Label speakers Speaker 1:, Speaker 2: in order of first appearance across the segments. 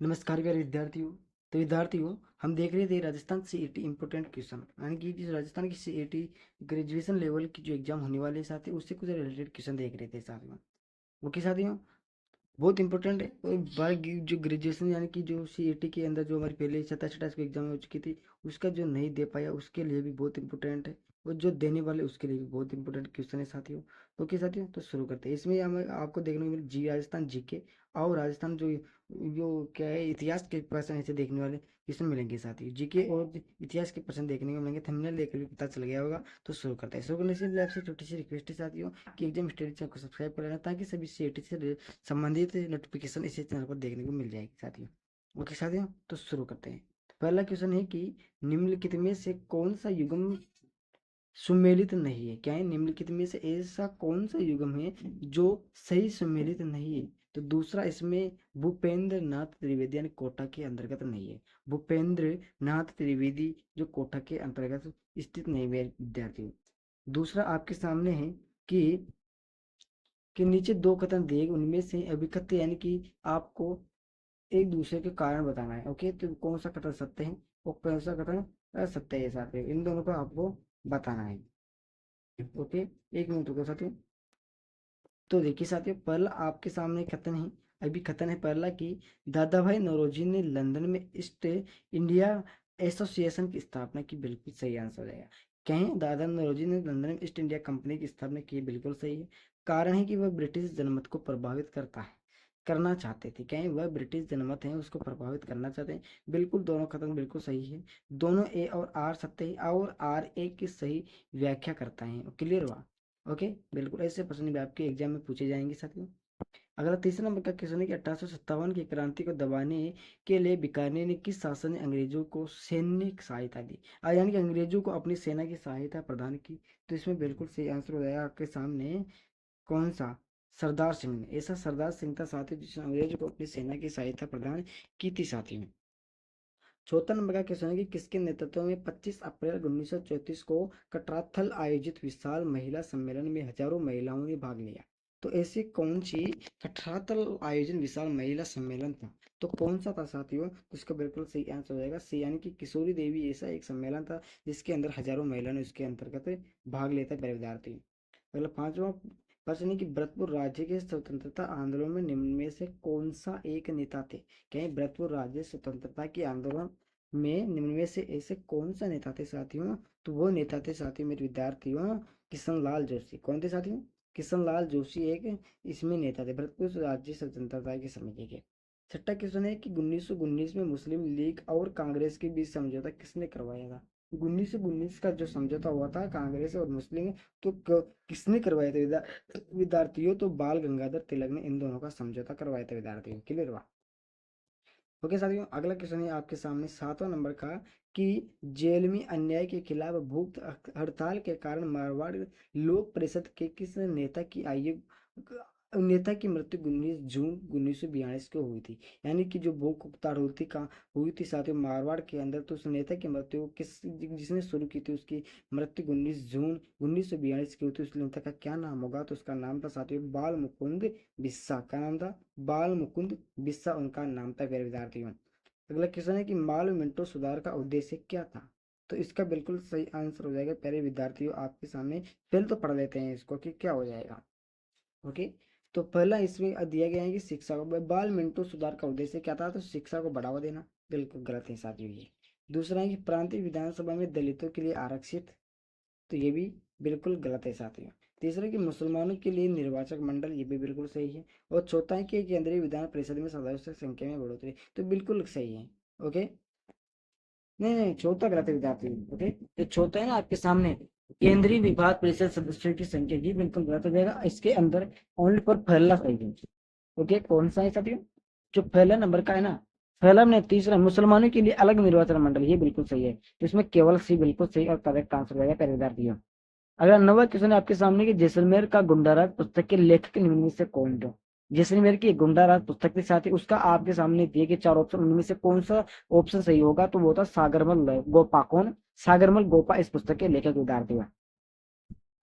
Speaker 1: नमस्कार प्यारे विद्यार्थियों। तो विद्यार्थियों, हम देख रहे थे राजस्थान सीईटी इम्पोर्टेंट क्वेश्चन, यानी कि जो राजस्थान की सीईटी ग्रेजुएशन लेवल की जो एग्जाम होने वाले साथ ही उससे कुछ रिलेटेड क्वेश्चन देख रहे थे साथियों। ओके साथियों, बहुत इंपॉर्टेंट है। और जो ग्रेजुएशन यानी कि जो सीईटी के अंदर जो हमारी पहले 27-28 को एग्जाम हो चुकी थी, उसका जो नहीं दे पाया उसके लिए भी बहुत इंपॉर्टेंट है, और जो देने वाले उसके लिए भी बहुत इंपॉर्टेंट क्वेश्चन है साथियों। ओके साथियों, तो शुरू करते हैं। इसमें हमें आपको देखने को मिले जी राजस्थान जीके और राजस्थान जो जो क्या है इतिहास के क्वेश्चन ऐसे देखने वाले क्वेश्चन मिलेंगे साथियों। जीके और इतिहास के प्रश्न देखने को मिलेंगे, थंबनेल देखकर भी पता चल गया होगा। तो शुरू करते हैं। शुरू करने से पहले आपसे छोटी सी रिक्वेस्ट है साथियों कि एग्जाम स्टडी चैनल को सब्सक्राइब कर लेना, ताकि सभी सीईटी से संबंधित नोटिफिकेशन इसी चैनल पर देखने को मिल जाएगी साथियों। ओके साथियों, तो शुरू करते हैं। तो पहला क्वेश्चन है कि निम्नलिखित में से कौन सा युग्म सुमेलित नहीं है। क्या है? निम्नलिखित में से ऐसा कौन सा युग्म है जो सही सुमेलित नहीं है? तो दूसरा इसमें भूपेंद्र नाथ त्रिवेदी यानी कोटा के अंतर्गत नहीं है। भूपेंद्र नाथ त्रिवेदी जो कोटा के अंतर्गत स्थित नहीं है विद्यार्थियों। दूसरा आपके सामने है कि नीचे दो कथन दिए गए, उनमें से अभिकथ्य यानी कि आपको एक दूसरे के कारण बताना है। ओके, तो कौन सा कथन सत्य है और कौन सा कथन असत्य है साथियों, इन दोनों को आपको बताना है। ओके, एक मिनट रुको साथियों। तो देखिए साथियों, पहला आपके सामने कथन है। अभी कथन है पहला कि दादा भाई नौरोजी ने लंदन में ईस्ट इंडिया एसोसिएशन की स्थापना की। बिल्कुल सही आंसर हो जाएगा। कहें दादा नौरोजी ने लंदन में ईस्ट इंडिया कंपनी की स्थापना की, बिल्कुल सही है। कारण है कि वह ब्रिटिश जनमत को प्रभावित करना चाहते थे। कहें वह ब्रिटिश जनमत है उसको प्रभावित करना चाहते हैं। बिल्कुल दोनों कथन बिल्कुल सही है। दोनों ए और आर सत्य है, और आर ए की सही व्याख्या करता है। क्लियर हुआ? ओके, बिल्कुल ऐसे प्रश्न भी आपके एग्जाम में पूछे जाएंगे साथियों। अगला तीसरा नंबर का क्वेश्चन है कि 1857 की क्रांति को दबाने के लिए बीकानेर ने किस शासन ने अंग्रेजों को सैन्य सहायता दी? यानी कि अंग्रेजों को अपनी सेना की सहायता प्रदान की। तो इसमें बिल्कुल सही आंसर हो जाएगा आपके सामने। कौन सा? सरदार सिंह ने। ऐसा सरदार सिंह था साथियों जिसने अंग्रेजों को अपनी सेना की सहायता प्रदान की थी साथियों। चौथा नंबर का क्वेश्चन है कि किसके नेतृत्व में 25 अप्रैल 1934 को कटराथल आयोजित विशाल महिला सम्मेलन में हजारों महिलाओं ने भाग लिया? तो ऐसी कौन सी कटराथल आयोजन विशाल महिला सम्मेलन था? तो कौन सा था साथियों? तो इसका बिल्कुल सही आंसर हो जाएगा सी, यानी कि किशोरी देवी। ऐसा एक सम्मेलन था जिसके अंदर हजारों महिलाओं ने उसके अंतर्गत भाग लेता है विद्यार्थी। अगला पांचवा प्रश्न है कि भरतपुर राज्य के स्वतंत्रता आंदोलन में निम्न में से कौन सा एक नेता थे? कहीं भरतपुर राज्य स्वतंत्रता के आंदोलन में निम्न में से ऐसे कौन सा नेता थे साथियों? तो वो नेता थे साथियों मेरे विद्यार्थियों, किशन लाल जोशी। कौन थे साथियों? किशन लाल जोशी एक इसमें नेता थे भरतपुर राज्य स्वतंत्रता के समिति के। छठा क्वेश्चन है कि 1919 में मुस्लिम लीग और कांग्रेस के बीच समझौता किसने करवाया था? 1919 का जो समझौता हुआ था कांग्रेस और मुस्लिम, तो किसने करवाया था विद्यार्थियों? तो बाल गंगाधर तिलक ने इन दोनों का समझौता करवाया था विद्यार्थियों। क्लियर हुआ? ओके साथियों, अगला क्वेश्चन है आपके सामने 7वां नंबर का कि जेल में अन्याय के खिलाफ भूख हड़ताल के कारण मारवाड़ लोक परिषद के किस नेता की मृत्यु 19 जून 1942 को हुई थी? यानी कि जो भूख हड़ताल हुई थी साथियों मारवाड़ के अंदर, तो उस नेता की मृत्यु जिसने शुरू की थी उसकी मृत्यु 19 जून 1942 की हुई थी। उस नेता का क्या नाम होगा? तो उसका नाम था साथियों बाल मुकुंद बिस्सा। क्या नाम था? बाल मुकुंद बिस्सा उनका नाम था प्यारे विद्यार्थियों। अगला क्वेश्चन है कि माल मिंटो सुधार का उद्देश्य क्या था? तो इसका बिल्कुल सही आंसर हो जाएगा प्यारे विद्यार्थियों आपके सामने। फिर तो पढ़ लेते हैं इसको कि क्या हो जाएगा। ओके, तो पहला इसमें दिया गया है कि शिक्षा को बाल मिंटो सुधार का उद्देश्य क्या था? तो शिक्षा को बढ़ावा देना। बिल्कुल गलत है साथियों ये। दूसरा है कि प्रांतीय विधानसभा में दलितों के लिए आरक्षित, तो ये भी बिल्कुल गलत है साथियों। तीसरा कि मुसलमानों के लिए निर्वाचक मंडल, ये भी बिल्कुल सही है। और चौथा है कि केंद्रीय विधान परिषद में सदस्य संख्या में बढ़ोतरी, तो बिल्कुल सही है। ओके, नहीं नहीं, चौथा गलत है विद्यार्थी। ओके, जो चौथा है ना आपके सामने केंद्रीय विभाग परिषद सदस्यों की संख्या, ये बिल्कुल गलत हो जाएगा। इसके अंदर ओनली पर पहला सही है। ओके, कौन सा है साथियों? जो पहला नंबर का है ना, पहला ने तीसरा मुसलमानों के लिए अलग निर्वाचन मंडल, ये बिल्कुल सही है। तो इसमें केवल सी बिल्कुल सही और करेक्ट आंसर हो जाएगा प्यारे विद्यार्थियों। अगला नवा क्वेश्चन है आपके सामने कि जैसलमेर का गुंडाराज पुस्तक के लेखक निम्न में से कौन थे? जैसलमेर की गुंडाराज पुस्तक के साथ ही उसका आपके सामने दिए गए 4 ऑप्शन, उनमें से कौन सा ऑप्शन सही होगा? तो वो था सागरमल गोपा। कौन? सागरमल गोपा इस पुस्तक के लेखक विद्यार्थी हैं।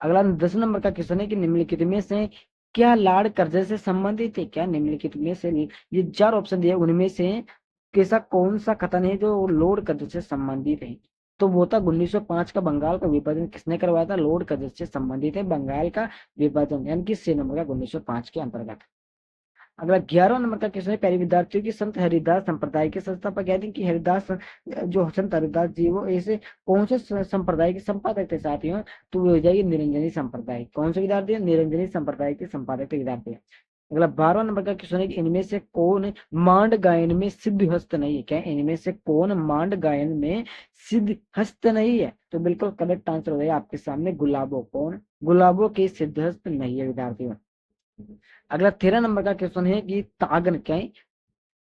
Speaker 1: अगला 10 नंबर का क्वेश्चन है कि निम्नलिखित में से क्या लार्ड कर्जन से संबंधित है? क्या निम्नलिखित में से ये 4 ऑप्शन दिए उनमें से कैसा कौन सा कथन है जो लॉर्ड कदर से संबंधित है? तो वो था 1905 का बंगाल का विभाजन किसने करवाया था? लॉर्ड कदर से संबंधित है बंगाल का विभाजन, यानी कि सी नंबर का 1905 के अंतर्गत। अगला 11वां नंबर का क्वेश्चन है, प्यारे विद्यार्थियों की संत हरिदास संप्रदाय के संस्थापक यानी कि हरिदास जो संत हरिदास जी वो ऐसे कौन से संप्रदाय के संपादक थे साथियों? तो वो हो जाएगी निरंजनी संप्रदाय। कौन से विद्यार्थी है? निरंजनी संप्रदाय के संपादक थे विद्यार्थी है। अगला 12वां नंबर का क्वेश्चन है कि इनमें से कौन मांड गायन में सिद्ध हस्त नहीं है? क्या इनमें से कौन मांड गायन में सिद्ध हस्त नहीं है? तो बिल्कुल करेक्ट आंसर हो जाएगा आपके सामने गुलाबो। कौन? गुलाबो के सिद्ध हस्त नहीं है विद्यार्थियों। अगला 13 नंबर का क्वेश्चन है कि तागन क्या है?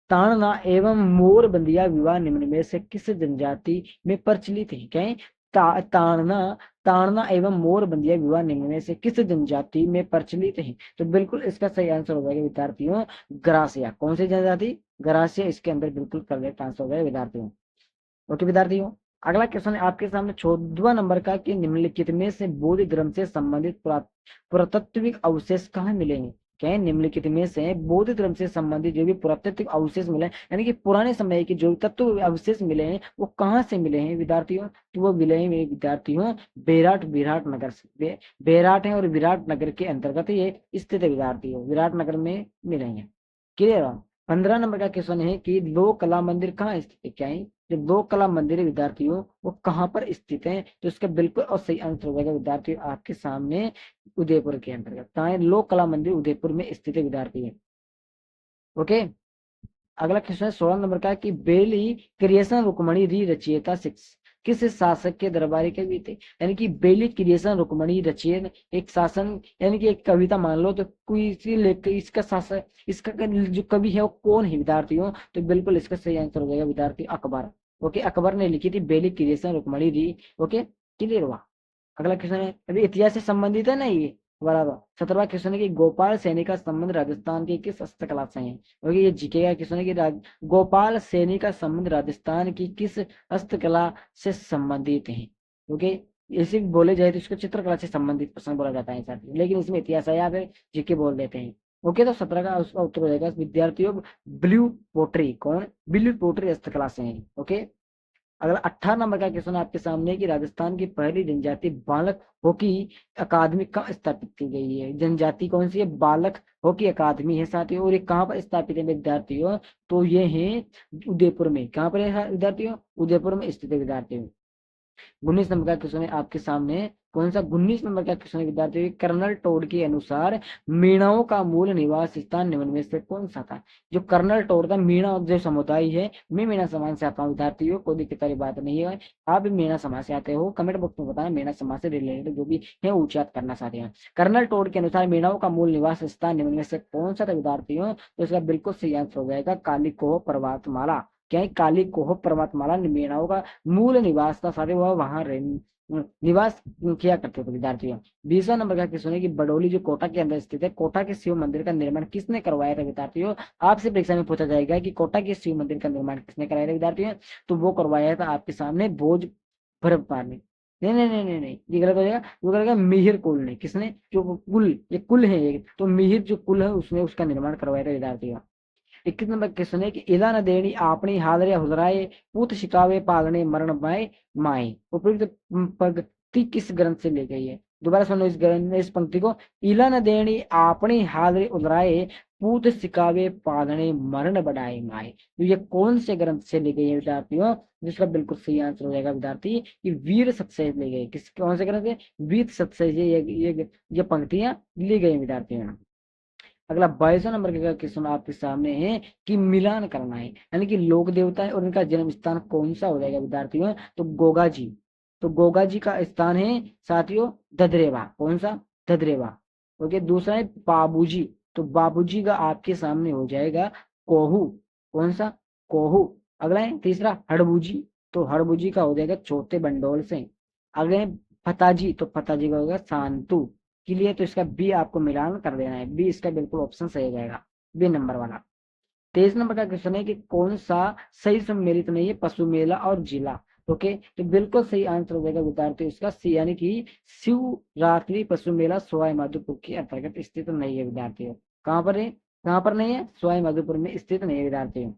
Speaker 1: ताड़ना एवं मोर बंदिया विवाह निम्न में से किस जनजाति में प्रचलित है? क्या है? ताड़ना ताड़ना एवं मोर बंदिया विवाह निम्न में से किस जनजाति में प्रचलित है? तो बिल्कुल इसका सही आंसर हो जाएगा विद्यार्थियों ग्रासिया। कौन सी जनजाति? ग्रासिया इसके अंदर बिल्कुल करेक्ट आंसर हो जाएगा विद्यार्थियों। ओके विद्यार्थियों, अगला क्वेश्चन है आपके सामने 14वां नंबर का कि निम्नलिखित में से बौद्ध धर्म से संबंधित पुरातात्विक अवशेष कहाँ मिले हैं? क्या है? निम्नलिखित में से बौद्ध धर्म से संबंधित जो भी पुरातात्विक अवशेष मिले यानी कि पुराने समय के जो तत्व अवशेष मिले हैं वो कहाँ से मिले हैं विद्यार्थियों? तो वो मिले हैं विद्यार्थियों बेराट विराट नगर से। बेराट है और विराट नगर के अंतर्गत ये स्थित है विद्यार्थियों, विराट नगर में मिले हैं। क्लियर? 15 नंबर का क्वेश्चन है कि लोक कला मंदिर कहाँ स्थित है? क्या है? जो लोक कला मंदिर है विद्यार्थियों वो कहाँ पर स्थित है? तो इसका बिल्कुल और सही आंसर हो जाएगा विद्यार्थियों आपके सामने उदयपुर के अंतर्गत। कहाँ है? लोक कला मंदिर उदयपुर में स्थित है विद्यार्थी। ओके, अगला क्वेश्चन है 16 नंबर का कि बेली क्रिएशन रुक्मणी री रचयिता किस शासक के दरबारी कवि थे? यानी कि बेली क्रिएशन रुक्मणी रचयिता एक शासन यानी कि एक कविता मान लो तो कोई इसी लेकर इसका शासक इसका जो कवि है वो कौन है विद्यार्थियों? तो बिल्कुल इसका सही आंसर हो जाएगा विद्यार्थी अकबर। ओके, अकबर ने लिखी थी बेली क्रिएशन रुक्मणी री। ओके, क्लियर हुआ? अगला क्वेश्चन है अभी इतिहास से संबंधित है ना ये बराबर। 17वां क्वेश्चन है कि गोपाल सैनी का संबंध राजस्थान की किस हस्तकला से है? क्योंकि ये जीके का क्वेश्चन है कि गोपाल सैनी का संबंध राजस्थान की किस हस्तकला से संबंधित है? क्योंकि ऐसे भी बोले जाए तो इसको चित्रकला से संबंधित प्रश्न बोला जाता है साथ, लेकिन इसमें इतिहास है या फिर जीके बोल देते हैं। ओके, तो 17 का उसका उत्तर हो जाएगा विद्यार्थियों ब्लू पोट्री। कौन? ब्लू पोट्री हस्तकला से है। ओके, अगला 18 नंबर का क्वेश्चन आपके सामने है कि राजस्थान की पहली जनजाति बालक हॉकी अकादमी कहाँ स्थापित की गई है? जनजाति कौन सी है? बालक हॉकी अकादमी है साथियों। और ये कहाँ पर स्थापित है विद्यार्थियों? तो ये है उदयपुर में। कहाँ पर है विद्यार्थियों? उदयपुर में स्थित है विद्यार्थियों। 19 नंबर का क्वेश्चन है आपके सामने। कौन सा 19 नंबर का क्वेश्चन है विद्यार्थी? कर्नल टोड के अनुसार मीणाओं का मूल निवास स्थान निम्न में से कौन सा था? जो कर्नल टोड का मीणा जो समुदाय है, मैं मीणा समाज से आता हूँ विद्यार्थियों, कोई दिक्कत वाली बात नहीं है। आप भी मीणा समाज से आते हो कमेंट बॉक्स में बताना मीणा समाज से रिलेटेड जो भी है उच्चात करना चाहते हैं। कर्नल टोड के अनुसार मीणाओं का मूल निवास स्थान निम्न में से कौन सा था विद्यार्थियों? तो इसका बिल्कुल सही आंसर हो जाएगा कालिकोह पर्वतमाला। क्या है? कालिकोह पर्वतमाला मीणाओं का मूल निवास था सारे, वह वहां निवास किया करते थे विद्यार्थियों। 20वां नंबर का क्वेश्चन है कि बडोली जो कोटा के अंदर स्थित है, कोटा के शिव मंदिर का निर्माण किसने करवाया था विद्यार्थियों? आपसे परीक्षा में पूछा जाएगा कि कोटा के शिव मंदिर का निर्माण किसने कराया था विद्यार्थियों? तो वो करवाया था आपके सामने भोज भरपाल ने। नहीं नहीं नहीं नहीं नहीं, ये गलत हो जाएगा। वो करेगा मिहिर कुल ने। किसने? जो कुल, ये कुल है एक, तो मिहिर जो कुल है उसने उसका निर्माण करवाया था विद्यार्थियों। 21 नंबर क्वेश्चन है कि इला न देनी आपनी हादरे हुजराए पूत शिकावे पालने मरण पाए माए। उपयुक्त पंक्ति किस ग्रंथ से ली गई है? दोबारा सुनो इस ग्रंथ इस पंक्ति को। इला न देनी आपनी हादरे उजराए पूत सिकावे पालने मरण बढ़ाए माए। तो ये कौन से ग्रंथ से ली गई है विद्यार्थियों? जिसका बिल्कुल सही आंसर हो जाएगा विद्यार्थी कि वीर सत्सय ली गई। किस कौन से ग्रंथ से? वीर सत्सय से ये पंक्तियां ली गई विद्यार्थियों। अगला 22वां नंबर का क्वेश्चन आपके सामने है कि मिलान करना है, यानी कि लोक देवता है और इनका जन्म स्थान कौन सा हो जाएगा विद्यार्थियों? तो गोगा जी। तो गोगा जी का स्थान है साथियों धदरेवा। कौन सा? धदरेवा। ओके, दूसरा है बाबूजी। तो बाबूजी का आपके सामने हो जाएगा कोहू। कौन सा? कोहू। अगला है तीसरा हड़बूजी। तो हड़बूजी का हो जाएगा चौथे बंडोल से। अगले है फताजी। तो फताजी का होगा शांतु। के लिए तो इसका बी आपको मिलान कर देना है। बी इसका बिल्कुल ऑप्शन सही हो जाएगा, बी नंबर वाला। 23 नंबर का क्वेश्चन है कि कौन सा सही सम्मिलित नहीं है पशु मेला और जिला? ओके, तो बिल्कुल सही आंसर हो जाएगा विद्यार्थी इसका सी, यानी कि शिवरात्रि पशु मेला सवाई माधोपुर के अंतर्गत स्थित नहीं है विद्यार्थियों। कहाँ पर है? कहाँ पर नहीं है? सवाई माधोपुर में स्थित नहीं है विद्यार्थियों।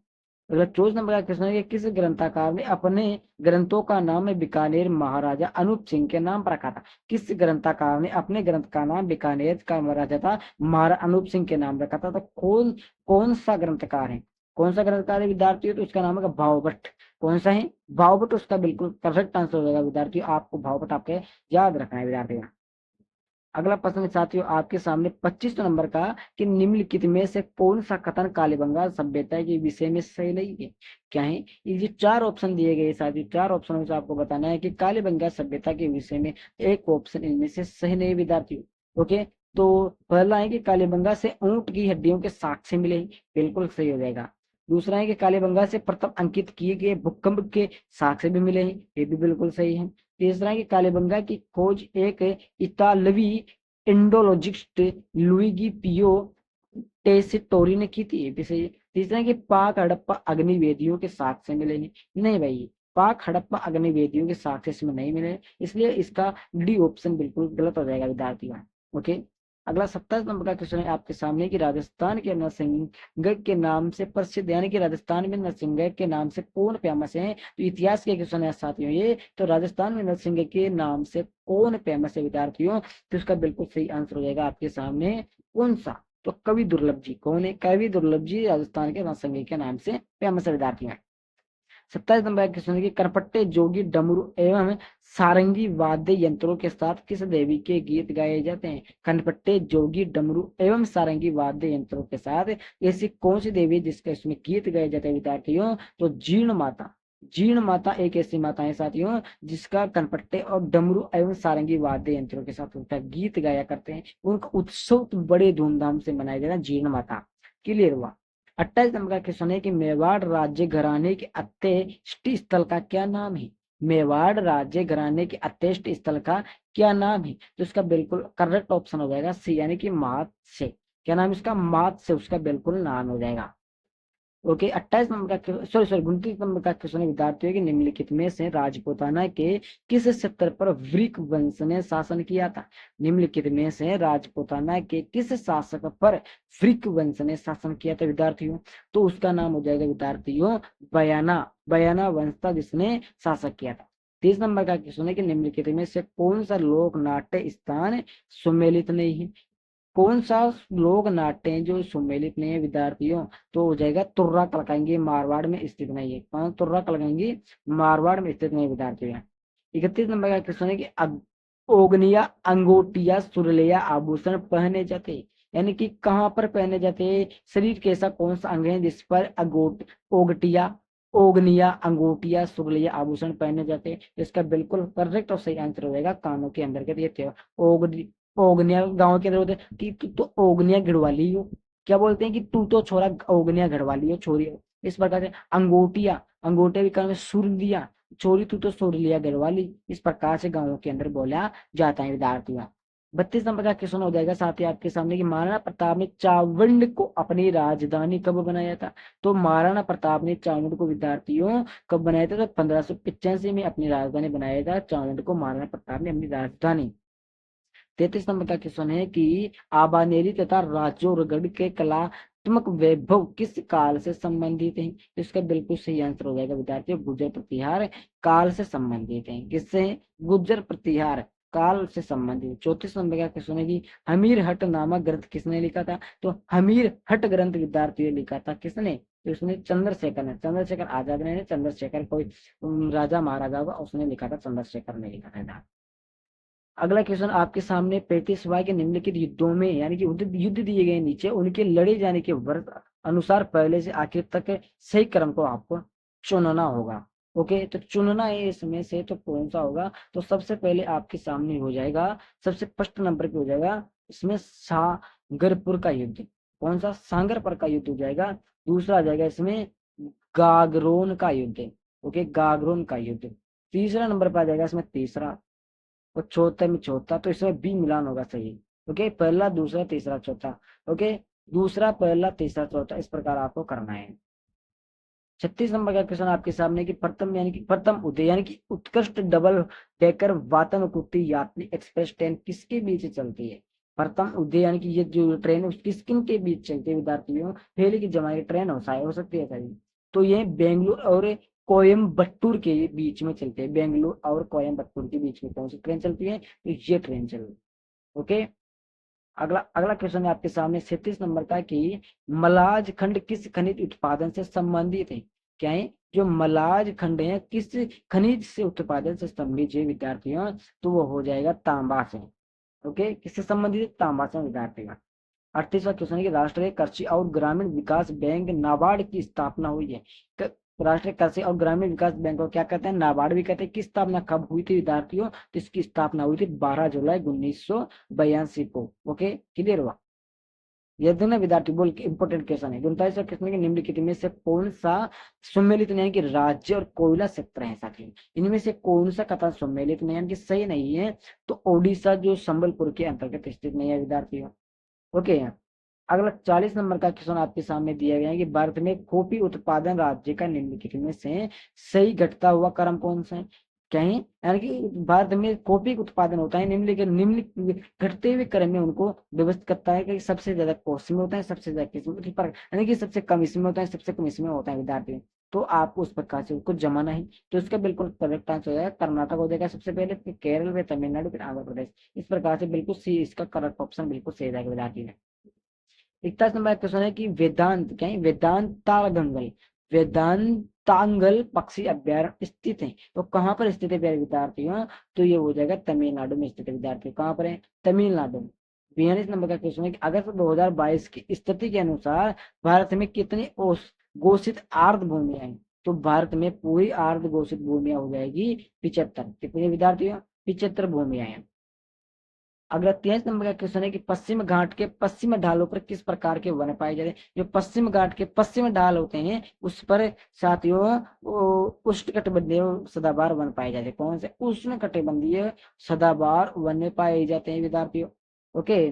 Speaker 1: अगला 24 नंबर का क्वेश्चन है कि किस ग्रंथकार ने अपने ग्रंथों का नाम बीकानेर महाराजा अनूप सिंह के नाम पर रखा था? किस ग्रंथकार ने अपने ग्रंथ का नाम बीकानेर का महाराजा था महाराजा अनूप सिंह के नाम रखा था? तो कौन कौन सा ग्रंथकार है? कौन सा ग्रंथकार है विद्यार्थी? तो उसका नाम है भावभट्ट। कौन सा है? भावभट्ट उसका बिल्कुल परफेक्ट आंसर हो जाएगा विद्यार्थी। आपको भावभट्ट आपके याद रखना है विद्यार्थी। अगला प्रश्न साथियों आपके सामने 25 नंबर का कि निम्नलिखित में से कौन सा कथन कालीबंगा सभ्यता के विषय में सही नहीं है? क्या है ये? 4 ऑप्शन दिए गए साथियों, 4 ऑप्शन में से आपको बताना है कि कालीबंगा सभ्यता के विषय में एक ऑप्शन इनमें से सही नहीं विद्यार्थियों। ओके, तो पहला है कि कालीबंगा से ऊंट की हड्डियों के साक्ष्य मिले, बिल्कुल सही हो जाएगा। दूसरा है कि कालीबंगा से प्रथम अंकित किए गए भूकंप के साक्ष्य भी मिले हैं, ये भी बिल्कुल सही है। तीसरा है कि कालीबंगा की खोज एक इतालवी इंडोलॉजिस्ट लुइगी पियो टेसिटोरी ने की थी, ये भी सही है। तीसरा है कि पाक हड़प्पा अग्निवेदियों के साक्ष्य मिले हैं, नहीं भाई, पाक हड़प्पा अग्निवेदियों के साक्ष्य इसमें नहीं मिले, इसलिए इसका डी ऑप्शन बिल्कुल गलत हो जाएगा विद्यार्थियों। ओके, अगला 27 नंबर का क्वेश्चन है आपके सामने कि राजस्थान के नरसिंहगढ़ के नाम से प्रसिद्ध, यानी कि राजस्थान में नरसिंहगढ़ के नाम से कौन फेमस है? तो इतिहास के क्वेश्चन है साथियों ये। तो राजस्थान में नरसिंहगढ़ के नाम से कौन फेमस है विद्यार्थियों? तो इसका बिल्कुल सही आंसर हो जाएगा आपके सामने कौन सा? तो कवि दुर्लभ जी। कौन है? कवि दुर्लभ जी राजस्थान के नरसिंहगढ़ के नाम से फेमस है विद्यार्थियों। 27 नंबर का क्वेश्चन है कि करपट्टे जोगी डमरू एवं सारंगी वाद्य यंत्रों के साथ किस देवी के गीत गाए जाते हैं? कनपट्टे जोगी डमरू एवं सारंगी वाद्य यंत्रों के साथ ऐसी कौन सी देवी जिसका इसमें गीत गाए जाते हैं विद्यार्थियों? तो जीर्ण माता। जीर्ण माता एक ऐसी माता है साथियों जिसका कनपट्टे और डमरू एवं सारंगी वाद्य यंत्रों के साथ उनका गीत गाया करते हैं। उनका उत्सव बड़े धूमधाम से मनाया जाता है जीर्ण माता। क्लियर हुआ? 28 नंबर का क्वेश्चन है कि मेवाड़ राज्य घराने के अंत्येष्टि स्थल का क्या नाम है? मेवाड़ राज्य घराने के अंत्येष्टि स्थल का क्या नाम है? तो इसका बिल्कुल करेक्ट ऑप्शन हो जाएगा सी, यानी कि मात से। क्या नाम इसका? मात से उसका बिल्कुल नाम हो जाएगा। ओके, 28 नंबर का सॉरी सॉरी 29 नंबर का क्वेश्चन है विद्यार्थियों की निम्नलिखित में से राजपूताना के किस क्षेत्र पर वृक वंश ने शासन किया था? निम्नलिखित में से राजपूताना के किस शासक पर वृक वंश ने शासन किया था विद्यार्थियों? तो उसका नाम हो जाएगा विद्यार्थियों बयाना। बयाना वंश था जिसने शासक किया था। 30 नंबर का क्वेश्चन है कि निम्नलिखित में से कौन सा लोक नाट्य स्थान सुमेलित नहीं है? कौन सा लोक नाट्य है जो सुमेलित नहीं है विद्यार्थियों? तो हो जाएगा तुर्रा कलकंगी, मारवाड़ में स्थित नहीं है। कौन? तुर्रा कलकंगी मारवाड़ में स्थित नहीं है विद्यार्थियों। 31 नंबर का क्वेश्चन है कि ओगनिया अंगोटिया सुरलिया आभूषण पहने जाते हैं, यानी कि कहाँ पर पहने जाते हैं? शरीर के ऐसा कौन सा अंग है जिस पर अगोट ओगटिया ओगनिया अंगूठिया सुरलिया आभूषण पहने जाते हैं? इसका बिल्कुल करेक्ट और सही आंसर हो जाएगा कानों के अंदर के ये ओगनिया गांव के अंदर होते हैं कि तू तो ओगनिया गिड़वाली हो। क्या बोलते हैं कि तू तो छोरा ओगनिया गढ़वाली हो, छोरी हो। इस प्रकार से अंगूठिया, अंगूठे भी कहते हैं सुरलिया, छोरी तू तो सुरलिया गढ़वाली। इस प्रकार से गांवों के अंदर बोला जाता है विद्यार्थियों। 32 नंबर का क्वेश्चन हो जाएगा साथ ही आपके सामने कि महाराणा प्रताप ने चावंड को अपनी राजधानी कब बनाया था? तो महाराणा प्रताप ने चावंड को विद्यार्थियों कब बनाया था? तो 1585 में अपनी राजधानी बनाया था चावंड को महाराणा प्रताप ने अपनी राजधानी। 33 नंबर का क्वेश्चन है कि आबानेरी तथा राजौरगढ़ के कलात्मक वैभव किस काल से संबंधित है? तो इसका बिल्कुल सही आंसर हो जाएगा विद्यार्थियों गुर्जर प्रतिहार काल से संबंधित है। किससे? गुर्जर प्रतिहार काल से संबंधित। 34 नंबर का क्वेश्चन है कि हमीर हट नामक ग्रंथ किसने लिखा था? तो हमीर हट ग्रंथ विद्यार्थियों लिखा था किसने? तो उसने चंद्रशेखर ने, चंद्रशेखर आजाद ने, चंद्रशेखर कोई राजा महाराजा होगा उसने लिखा था, चंद्रशेखर ने लिखा था। अगला क्वेश्चन आपके सामने 35वां के निम्नलिखित युद्धों में, यानी कि युद्ध दिए गए नीचे उनके लड़े जाने के वर्ष अनुसार पहले से आखिर तक सही क्रम को आपको चुनना होगा। ओके, तो चुनना है इसमें से तो कौन सा होगा? तो सबसे पहले आपके सामने हो जाएगा, सबसे फर्स्ट नंबर पे हो जाएगा इसमें सागरपुर का युद्ध। कौन सा? सांगरपुर का युद्ध हो जाएगा। दूसरा आ जाएगा इसमें गागरोन का युद्ध। ओके, गागरोन का युद्ध। तीसरा नंबर पे आ जाएगा इसमें तीसरा, और चौथे में चौथा, तो इसमें बी मिलान होगा सही। ओके, पहला दूसरा तीसरा चौथा। ओके, दूसरा पहला तीसरा चौथा, इस प्रकार आपको करना है। 36 नंबर का क्वेश्चन आपके सामने कि प्रथम यानी कि प्रथम उदय यानी कि उत्कृष्ट डबल डेकर वातानुकूलित यात्री एक्सप्रेस ट्रेन किसके बीच चलती है? प्रथम उदय यानी कि ये जो ट्रेन है किस किन के बीच चलती है विद्यार्थियों? पहले की जमाने ट्रेन हो सकती है सही। तो ये बेंगलुरु और कोयम्बटूर के बीच में चलते हैं। बेंगलुरु और कोयम्बटूर के बीच में कौन सी ट्रेन चलती है? तो ये ट्रेन चल रही है। ओके, अगला अगला क्वेश्चन है आपके सामने 37 नंबर का कि मलाज खंड किस खनिज उत्पादन से संबंधित है? क्या है? जो मलाज खंड है किस खनिज से उत्पादन से संबंधित है विद्यार्थियों? तो वो हो जाएगा तांबा से। ओके, किससे संबंधित है? तांबा से विद्यार्थियों। 38वां क्वेश्चन है कि राष्ट्रीय कृषि और ग्रामीण विकास बैंक नाबार्ड की स्थापना हुई है। राष्ट्रीय कृषि और ग्रामीण विकास बैंक को क्या कहते हैं? नाबार्ड भी कहते हैं। किस स्थापना कब हुई थी विद्यार्थियों? तो इसकी स्थापना हुई थी 12 जुलाई 1982 को। ओके, क्लियर हुआ? यह दोनों विद्यार्थी बोल के इंपोर्टेंट क्वेश्चन है। 39वां क्वेश्चन है कि निम्नलिखित में से कौन सा सम्मिलित नहीं है कि राज्य और कोयला क्षेत्र है साथियों? इनमें से कौन सा कथन सम्मिलित नहीं है कि सही नहीं है? तो ओडिशा जो संबलपुर के अंतर्गत स्थित नहीं है विद्यार्थियों। ओके, अगला 40 नंबर का क्वेश्चन आपके सामने दिया गया है कि भारत में कॉफी उत्पादन राज्य का निम्नलिखित में से सही घटता हुआ क्रम कौन सा है? कहीं यानी कि भारत में कॉफी का उत्पादन होता है निम्न घटते हुए क्रम में उनको व्यवस्थित करता है कि सबसे ज्यादा कॉस्ट में होता है, सबसे ज्यादा किस में पर यानी कि सबसे कम इसमें होता है, सबसे कम इसमें होता है विद्यार्थी। तो आपको उस प्रकार से उसको जमाना है। तो इसका बिल्कुल करेक्ट आंसर हो जाएगा कर्नाटक हो जाएगा सबसे पहले, फिर केरल, फिर तमिलनाडु, फिर आंध्र प्रदेश। इस प्रकार से बिल्कुल सी इसका करेक्ट ऑप्शन बिल्कुल सही जाएगा विद्यार्थी में। 41 नंबर क्वेश्चन है कि वेदांत क्या है? वेदांतागंगल वेदांतांगल पक्षी अभ्यारण्य स्थित है। तो कहाँ पर स्थित है प्यारे विद्यार्थियों? तो ये हो जाएगा तमिलनाडु में स्थित है विद्यार्थी। कहाँ पर है? तमिलनाडु में। 42 नंबर का क्वेश्चन है कि अगस्त 2022 की स्थिति के अनुसार भारत में कितनी घोषित आर्द्र भूमियां हैं? तो भारत में पूरी आर्द्र घोषित भूमियां हो जाएगी 75। कितनी विद्यार्थियों? 75 भूमियां हैं। अगला 23 नंबर का क्वेश्चन है कि पश्चिम घाट के पश्चिम ढालों पर किस प्रकार के वन पाए जाते हैं? जो पश्चिम घाट के पश्चिम ढाल होते हैं उस पर साथियों उष्णकटिबंधीय सदाबहार वन पाए जाते हैं। कौन से उष्णकटिबंधीय सदाबहार वन पाए जाते हैं विद्यार्थियों? ओके,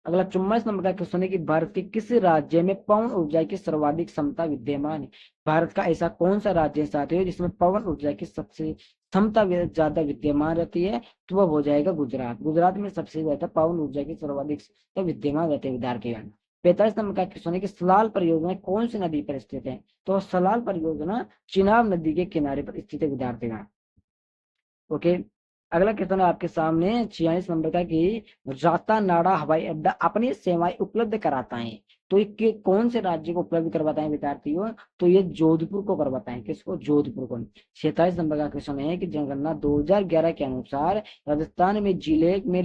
Speaker 1: अगला 44 नंबर का क्वेश्चन है कि भारत के किस राज्य में पवन ऊर्जा की सर्वाधिक क्षमता विद्यमान है? भारत का ऐसा कौन सा राज्य है साथियों जिसमें पवन ऊर्जा की सबसे क्षमता ज्यादा विद्यमान रहती है? तो वह हो जाएगा गुजरात। गुजरात में सबसे ज्यादा पवन ऊर्जा की सर्वाधिक क्षमता विद्यमान रहती है विद्यार्थियों। 45 नंबर का क्वेश्चन है कि सलाल परियोजना कौन सी नदी पर स्थित है? तो सलाल परियोजना चिनाब नदी के किनारे पर स्थित है विद्यार्थियों। ओके, अगला क्वेश्चन है आपके सामने 46 नंबर का कि रातानाडा हवाई अड्डा अपनी सेवाएं उपलब्ध कराता है। तो ये कौन से राज्य को उपलब्ध करवाता है विद्यार्थियों? तो ये जोधपुर को करवाता है। किसको? जोधपुर को। 47 नंबर का क्वेश्चन है कि जनगणना 2011 के अनुसार राजस्थान में जिले में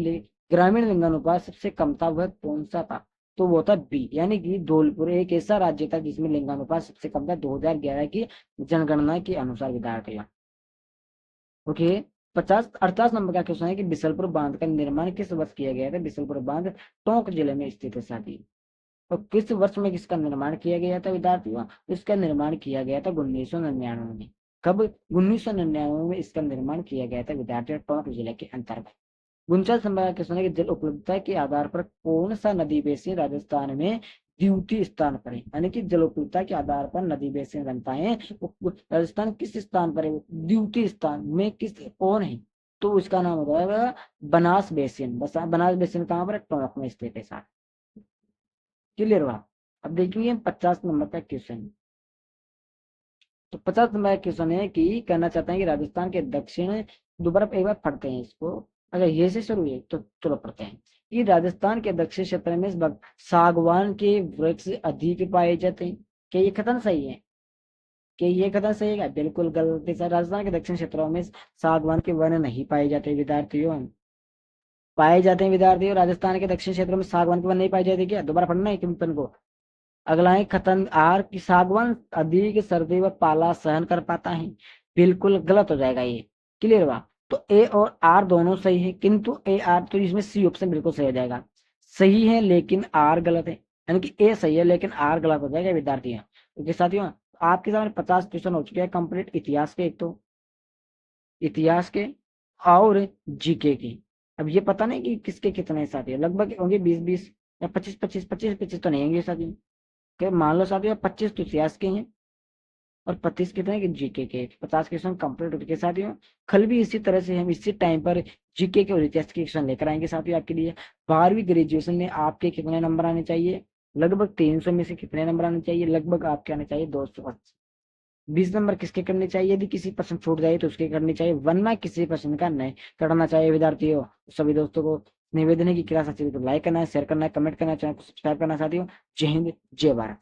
Speaker 1: ग्रामीण लिंगानुपात सबसे कम था, वह कौन सा था? तो वो था बी, यानी कि धौलपुर एक ऐसा राज्य था जिसमें लिंगानुपात सबसे कम था 2011 की जनगणना के अनुसार विद्यार्थियों। ओके, 48 नंबर का क्वेश्चन है कि बिसलपुर बांध का निर्माण किस वर्ष किया गया था? बिसलपुर बांध टोंक जिले में स्थित है साथी। तो किस वर्ष में इसका निर्माण किया गया था विद्यार्थियों? इसका निर्माण किया गया था 1999 में। कब? 1999 में इसका निर्माण किया गया था विद्यार्थियों टोंक जिले के अंतर्गत। 49 नंबर का क्वेश्चन है कि जल उपलब्धता के आधार पर कौन सा नदी बेसिन राजस्थान में द्वितीय स्थान पर है? यानी कि जल उपलब्धता के आधार पर नदी बेसिन बनता है, राजस्थान किस स्थान पर है? द्वितीय स्थान में किस कौन है? तो उसका नाम हो जाएगा बनास बेसिन। बनास बेसिन कहाँ पर है? टोंक में स्थित है साथ। क्लियर हुआ? अब देखिए 50 नंबर का क्वेश्चन। तो 50 नंबर का क्वेश्चन है कि कहना चाहते हैं कि राजस्थान के दक्षिण, दोबारा एक बार पढ़ते हैं इसको। अगर ये से शुरू है तो चलो पढ़ते हैं कि राजस्थान के दक्षिण क्षेत्र में इस वक्त सागवान के वृक्ष अधिक पाए जाते हैं। क्या ये कथन सही है? क्या ये कथन सही है? बिल्कुल गलत है सर। राजस्थान के दक्षिण क्षेत्रों में सागवान के वन नहीं पाए जाते विद्यार्थियों। पाए जाते हैं विद्यार्थियों, राजस्थान के दक्षिण क्षेत्रों में सागवान के वन नहीं पाए जाते। क्या दोबारा पढ़ना है क्योंकि को? अगला है खतन आर की सागवान अधिक सर्दी व पाला सहन कर पाता है। बिल्कुल गलत हो जाएगा ये। क्लियर हुआ? तो ए और आर दोनों सही है, किंतु ए आर तो इसमें सी ऑप्शन बिल्कुल सही हो जाएगा। सही है लेकिन आर गलत है, यानी कि ए सही है लेकिन आर गलत हो जाएगा विद्यार्थियों। क्योंकि साथियों आपके सामने 50 क्वेश्चन हो चुके हैं कंप्लीट, इतिहास के, एक तो इतिहास के और जीके की। अब ये पता नहीं कि किसके कितने साथी, लगभग होंगे 20-20 या 25-25 तो नहीं होंगे साथी। मान लो साथियों 25 तो इतिहास के हैं और 25 कितने के जीके के। 50 क्वेश्चन कंप्लीट हो चुके साथियों। कल भी इसी तरह से हम इसी टाइम पर जीके के और इतिहास के क्वेश्चन लेकर आएंगे साथियों आपके लिए। 12वीं ग्रेजुएशन में आपके कितने नंबर आने चाहिए? लगभग 300 में से कितने नंबर आने चाहिए? लगभग आपके आने चाहिए 280। 20 नंबर किसके करने चाहिए? यदि किसी प्रश्न छूट जाए तो उसके करने चाहिए, वरना किसी प्रश्न का नहीं करना चाहिए। विद्यार्थियों, सभी दोस्तों को निवेदन है कि क्लास अच्छी लगी तो लाइक करना है, शेयर करना है, कमेंट करना है, चैनल को सब्सक्राइब करना है। साथियों, जय हिंद, जय भारत।